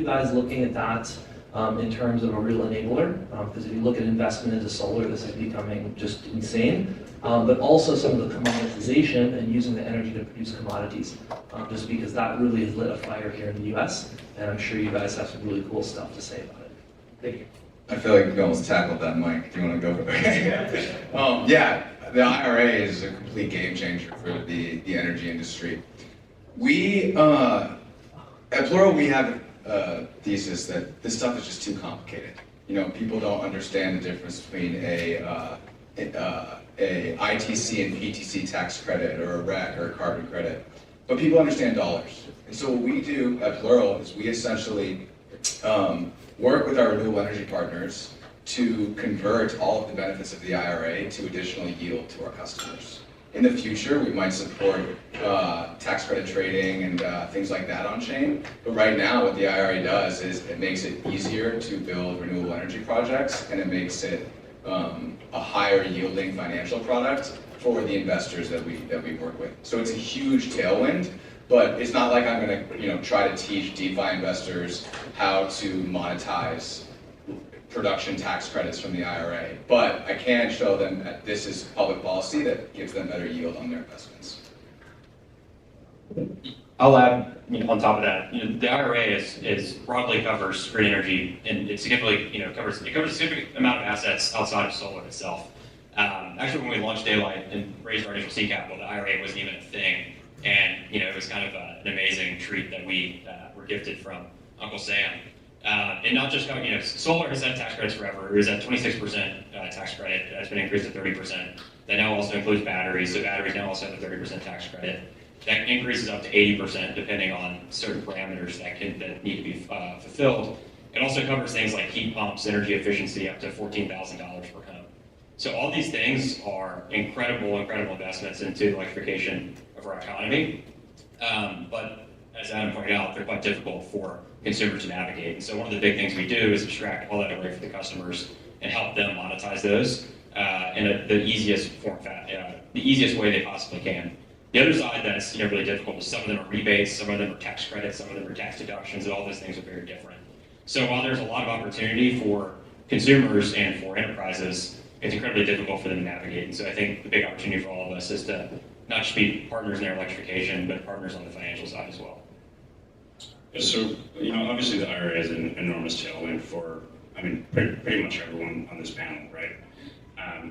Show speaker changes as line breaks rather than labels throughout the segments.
guys looking at that in terms of a real enabler? Because if you look at investment into solar, this is becoming just insane. But also some of the commoditization and using the energy to produce commodities, just because that really has lit a fire here in the US, and I'm sure you guys have some really cool stuff to say about it. Thank you.
I feel like we almost tackled that, Mike. Do you want to go for it? Yeah, the IRA is a complete game changer for the energy industry. We, at Plural, we have a thesis that this stuff is just too complicated. You know, people don't understand the difference between a ITC and PTC tax credit, or a REC, or a carbon credit. But people understand dollars. And so what we do at Plural is we essentially work with our renewable energy partners to convert all of the benefits of the IRA to additional yield to our customers. In the future, we might support tax credit trading and things like that on chain. But right now, what the IRA does is it makes it easier to build renewable energy projects, and it makes it a higher yielding financial product for the investors that we work with. So it's a huge tailwind. But it's not like I'm going to, try to teach DeFi investors how to monetize production tax credits from the IRA. But I can show them that this is public policy that gives them better yield on their investments.
I'll add, on top of that, the IRA is broadly covers green energy, and it significantly, covers a significant amount of assets outside of solar itself. Actually, when we launched Daylight and raised our initial seed capital, the IRA wasn't even a thing. And it was kind of an amazing treat that we were gifted from Uncle Sam. And not just solar has had tax credits forever. It was at 26% tax credit. That's been increased to 30%. That now also includes batteries. So batteries now also have a 30% tax credit. That increases up to 80% depending on certain parameters that need to be fulfilled. It also covers things like heat pumps, energy efficiency, up to $14,000 per home. So all these things are incredible investments into the electrification of our economy. But as Adam pointed out, they're quite difficult for consumers to navigate. And so one of the big things we do is abstract all that away for the customers and help them monetize those in the easiest way they possibly can. The other side that's really difficult is some of them are rebates, some of them are tax credits, some of them are tax deductions, and all those things are very different. So while there's a lot of opportunity for consumers and for enterprises, it's incredibly difficult for them to navigate. And so I think the big opportunity for all of us is to not just be partners in their electrification, but partners on the financial side as well.
Yeah, so, obviously the IRA is an enormous tailwind for, pretty much everyone on this panel, right?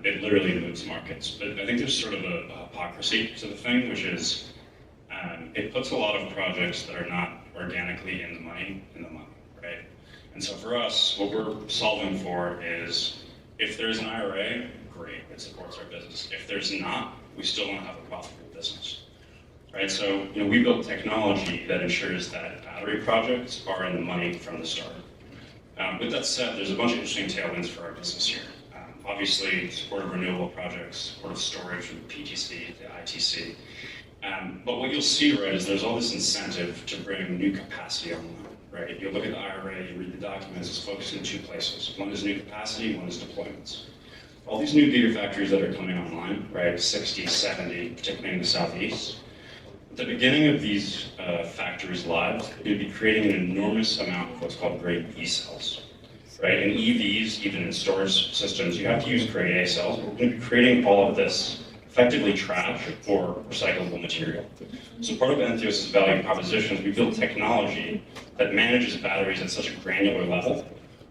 It literally moves markets. But I think there's sort of a hypocrisy to the thing, which is it puts a lot of projects that are not organically in the money, right? And so for us, what we're solving for is, if there's an IRA, great, it supports our business. If there's not, we still want to have a profitable business, right? So, we built technology that ensures that battery projects are in the money from the start. With that said, there's a bunch of interesting tailwinds for our business here. Obviously, support of renewable projects, support of storage with PTC, the ITC. But what you'll see, right, is there's all this incentive to bring new capacity online. Right? You look at the IRA, you read the documents, it's focused in two places. One is new capacity, one is deployments. All these new gigafactories that are coming online, right, 60, 70, particularly in the Southeast, at the beginning of these factories' lives, you'd be creating an enormous amount of what's called grade B cells. Right? In EVs, even in storage systems, you have to use grade A cells. We're going to be creating all of this effectively trash or recyclable material. So part of Entheos' value proposition is we build technology that manages batteries at such a granular level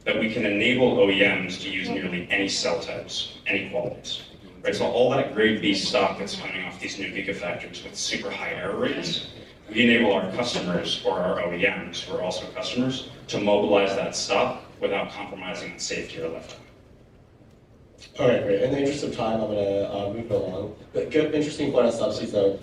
that we can enable OEMs to use nearly any cell types, any qualities. Right? So all that grade B stock that's coming off these new gigafactories with super high error rates, we enable our customers, or our OEMs, who are also customers, to mobilize that stock without compromising on safety or lifetime.
All right, great. In the interest of time, I'm going to move along. But good, interesting point on subsidies, though.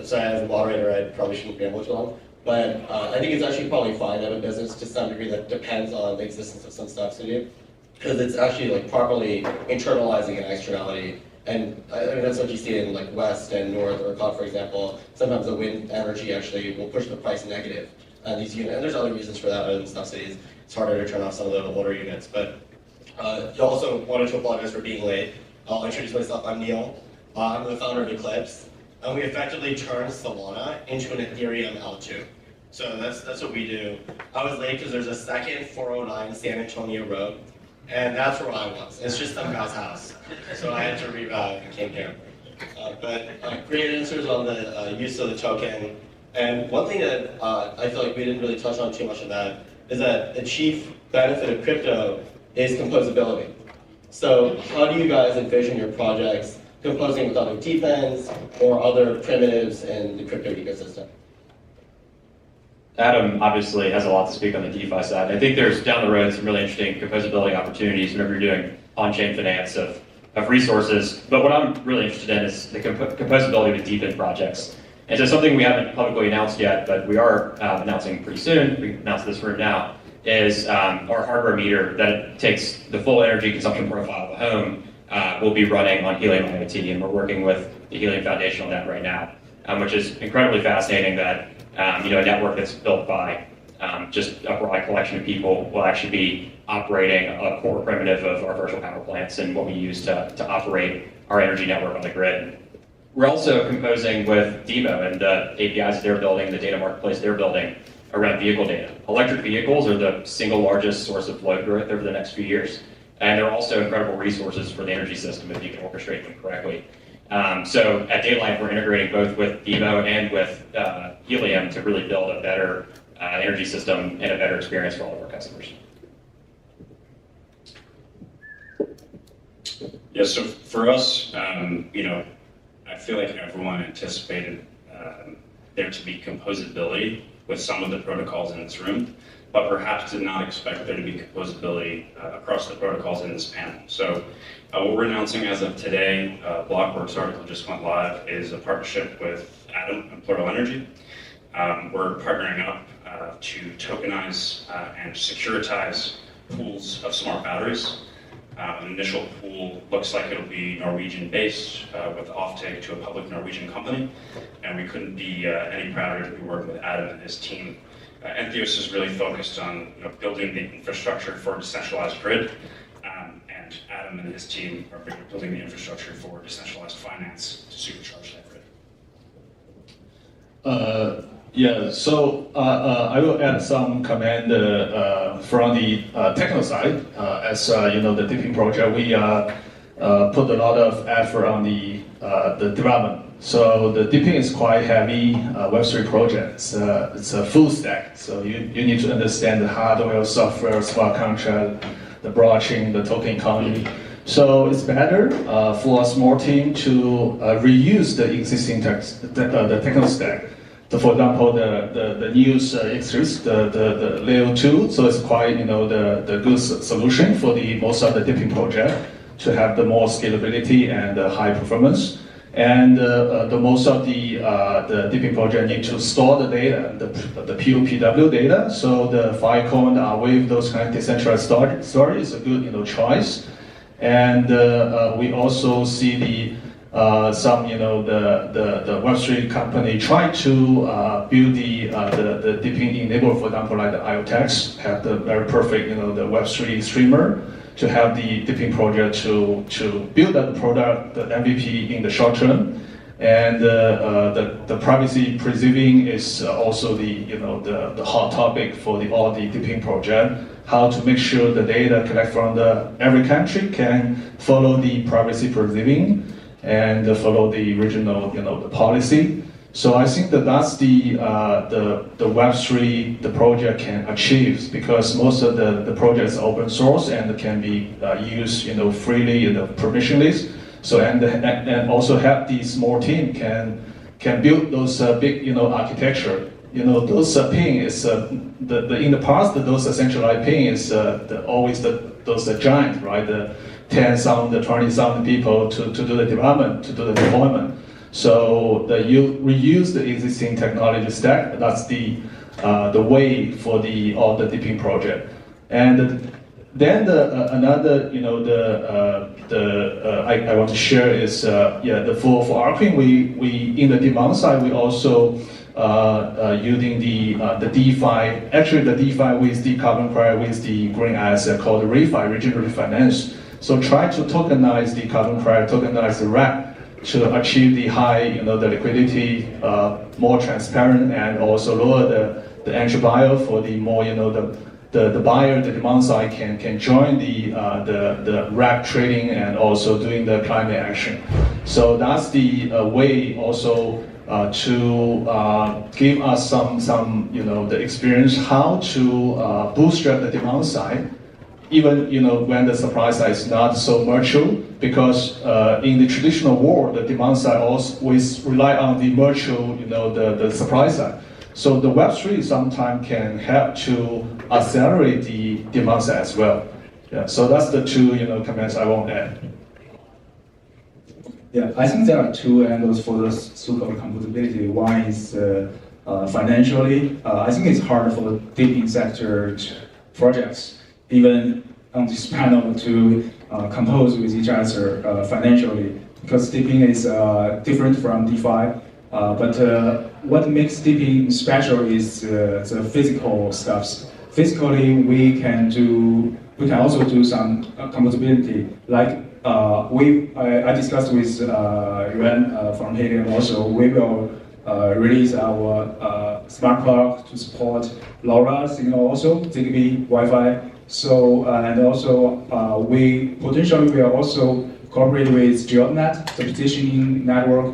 Sorry, as a moderator, I probably shouldn't ramble too long. But I think it's actually probably fine to have a business to some degree that depends on the existence of some subsidy, because it's actually properly internalizing an externality. And that's what you see in West and North ERCOT, for example. Sometimes the wind energy actually will push the price negative. These units, and there's other reasons for that other than subsidies. It's harder to turn off some of the older units. But you also wanted to apologize for being late. I'll introduce myself. I'm Neil. I'm the founder of Eclipse. And we effectively turned Solana into an Ethereum L2. So that's what we do. I was late because there's a second 409 San Antonio Road, and that's where I was. It's just some guy's house, so I had to came here. But great answers on the use of the token. And one thing that I feel like we didn't really touch on too much of that is that the chief benefit of crypto is composability. So how do you guys envision your projects composing with other DePINs or other primitives in the crypto ecosystem?
Adam obviously has a lot to speak on the DeFi side. I think there's down the road some really interesting composability opportunities whenever you're doing on-chain finance of resources. But what I'm really interested in is the composability with DePIN projects. And so something we haven't publicly announced yet, but we are announcing pretty soon, we announced this room now, is our hardware meter that takes the full energy consumption profile of the home will be running on Helium IoT, and we're working with the Helium Foundation on that right now, which is incredibly fascinating that a network that's built by just a broad collection of people will actually be operating a core primitive of our virtual power plants and what we use to operate our energy network on the grid. We're also composing with Demo and the APIs they're building, the data marketplace they're building around vehicle data. Electric vehicles are the single largest source of load growth over the next few years, and they're also incredible resources for the energy system if you can orchestrate them correctly. So at Daylight, we're integrating both with Demo and with Helium to really build a better energy system and a better experience for all of our customers.
Yeah, so for us, I feel like everyone anticipated there to be composability with some of the protocols in this room, but perhaps did not expect there to be composability across the protocols in this panel. So what we're announcing as of today, Blockworks article just went live, is a partnership with Atom and Plural Energy. We're partnering up to tokenize and securitize pools of smart batteries. An initial pool looks like it'll be Norwegian-based with offtake to a public Norwegian company, and we couldn't be any prouder to be working with Adam and his team. Entheos is really focused on building the infrastructure for a decentralized grid, and Adam and his team are building the infrastructure for decentralized finance to supercharge that grid.
Yeah, so I will add some comment from the technical side. As the DePIN project, we put a lot of effort on the development. So the DePIN is quite heavy Web3 project. It's a full stack. So you need to understand the hardware, software, smart contract, the blockchain, the token economy. So it's better for a small team to reuse the existing the technical stack. So for example, the news X-Series, the layer 2, so it's quite the good solution for the most of the DePIN project to have the more scalability and high performance. And the most of the DePIN project need to store the data, the POPW data. So the Filecoin, Aave, those kind of decentralized storage is a good choice. And we also see the some the Web3 company try to build the DePIN enable, for example, like the IoTex have the very perfect the Web3 streamer to have the DePIN project to build that product, the MVP in the short term, and the privacy preserving is also the hot topic for all the DePIN project. How to make sure the data collect from every country can follow the privacy preserving and follow the original the policy. So I think that's the Web3 the project can achieve, because most of the projects are open source and can be used freely permissionless. So and also have the small team can build those big architecture. Those PIN is in the past those centralized PIN is always those giant, right? The 10,000, 20,000 people to do the development, to do the deployment. So you reuse the existing technology stack. That's the way for all the DePIN project. And then another I want to share is for our PIN we in the demand side we also using the DeFi, actually the DeFi with the carbon credit with the green asset called ReFi, regional refinance. So try to tokenize the carbon credit, tokenize the RAP to achieve the high, the liquidity, more transparent, and also lower the entry buyer for the more, the buyer, the demand side can join the rack trading and also doing the climate action. So that's the way also to give us some the experience how to bootstrap the demand side, even when the supply side is not so mature, because in the traditional world the demand side always rely on the mature the supply side. So the Web3 sometimes can help to accelerate the demand side as well. Yeah, so that's the two comments I want to add.
Yeah, I think there are two angles for the so-called compatibility. One is financially. I think it's hard for the DePIN sector projects, even on this panel, to compose with each other financially, because DePIN is different from DeFi. But what makes DePIN special is the physical stuff. Physically, we can also do some compatibility. Like I discussed with Yuan from Helium also. We will release our smart plug to support LoRa signal also, ZigBee, Wi-Fi. So and also we potentially will also cooperate with GeoNet, the positioning network.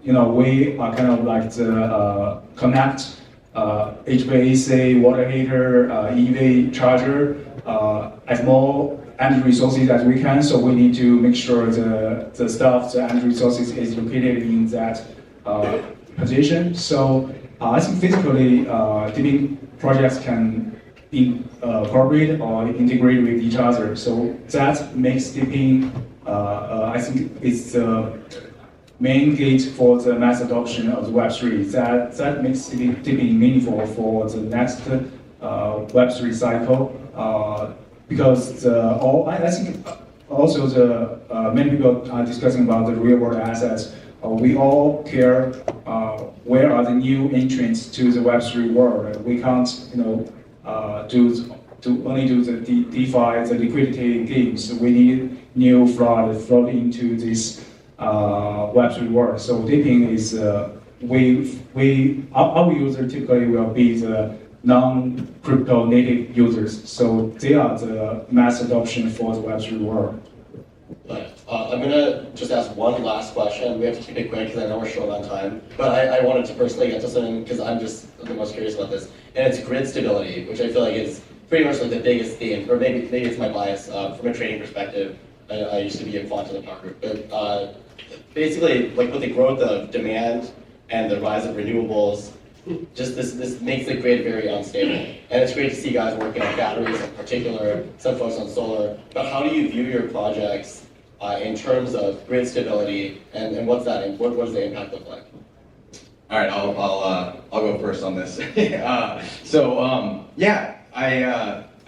We are kind of like the connect HVAC, water heater, EV charger, as more energy resources as we can. So we need to make sure the energy resources is located in that position. So I think physically, DePIN projects can cooperate or integrate with each other. So that makes DePIN, I think, it's the main gate for the mass adoption of the Web3. That makes DePIN meaningful for the next Web3 cycle. Because I think also the many people are discussing about the real world assets. We all care where are the new entrants to the Web3 world. We can't only do the DeFi, the liquidity games. We need new flow into this Web3 world. So DePIN is our user typically will be the non-crypto native users. So they are the mass adoption for the Web3 world.
I'm gonna just ask one last question. We have to keep it quick because I know we're short on time. But I wanted to personally get to something because I'm just the most curious about this, and it's grid stability, which I feel like is pretty much like the biggest theme, or maybe it's my bias from a trading perspective. I used to be in quant in the power group, but basically, like with the growth of demand and the rise of renewables, just this makes the grid very unstable. And it's great to see guys working on batteries in particular, some folks on solar. But how do you view your projects in terms of grid stability, and what does the impact look like?
All right, I'll go first on this.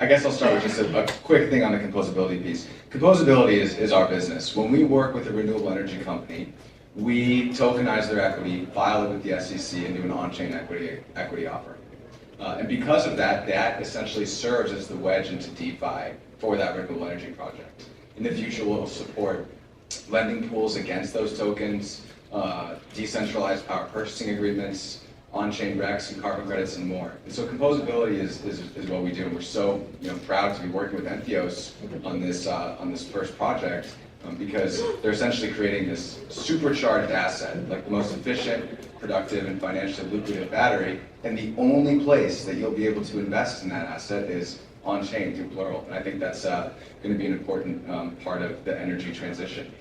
I guess I'll start with just a quick thing on the composability piece. Composability is our business. When we work with a renewable energy company, we tokenize their equity, file it with the SEC, and do an on-chain equity offering. And because of that, that essentially serves as the wedge into DeFi for that renewable energy project. In the future, we'll support lending pools against those tokens, decentralized power purchasing agreements, on-chain RECs and carbon credits, and more. And so composability is what we do, and we're so proud to be working with Entheos on this first project because they're essentially creating this supercharged asset, like the most efficient, productive, and financially lucrative battery. And the only place that you'll be able to invest in that asset is on-chain through Plural. And I think that's going to be an important part of the energy transition.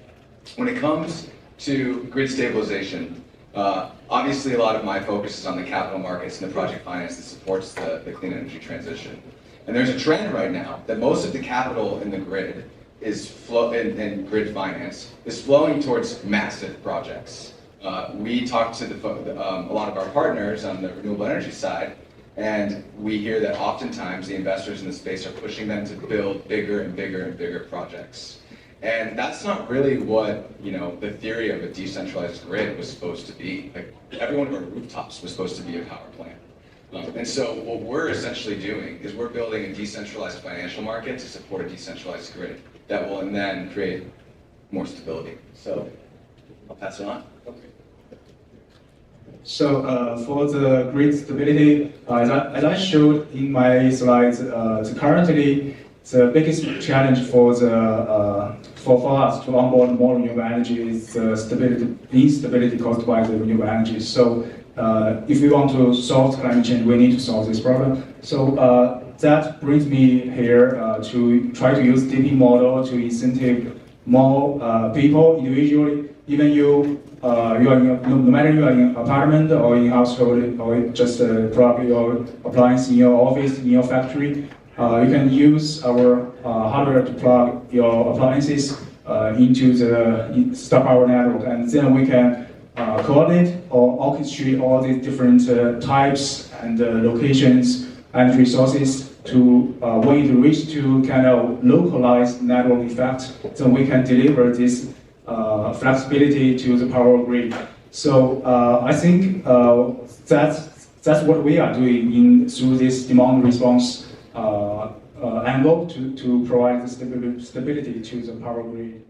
When it comes to grid stabilization, obviously a lot of my focus is on the capital markets and the project finance that supports the clean energy transition. And there's a trend right now that most of the capital in the grid in grid finance is flowing towards massive projects. We talk to a lot of our partners on the renewable energy side, and we hear that oftentimes the investors in the space are pushing them to build bigger and bigger and bigger projects. And that's not really what the theory of a decentralized grid was supposed to be. Like every one of our rooftops was supposed to be a power plant. And so what we're essentially doing is we're building a decentralized financial market to support a decentralized grid that will then create more stability. So I'll pass it on.
So for the grid stability, as I showed in my slides, currently the biggest challenge for us to onboard more renewable energy is instability caused by the renewable energy. So if we want to solve climate change, we need to solve this problem. So that brings me here to try to use DePIN model to incentive more people individually. Even you are no matter you are in apartment or in household or just plug your appliance in your office, in your factory, you can use our hardware to plug your appliances into the stop power network, and then we can coordinate or orchestrate all these different types and locations and resources to when it reaches to kind of localized network effect, then we can deliver this flexibility to the power grid. So I think that's what we are doing through this demand response angle to provide the stability to the power grid.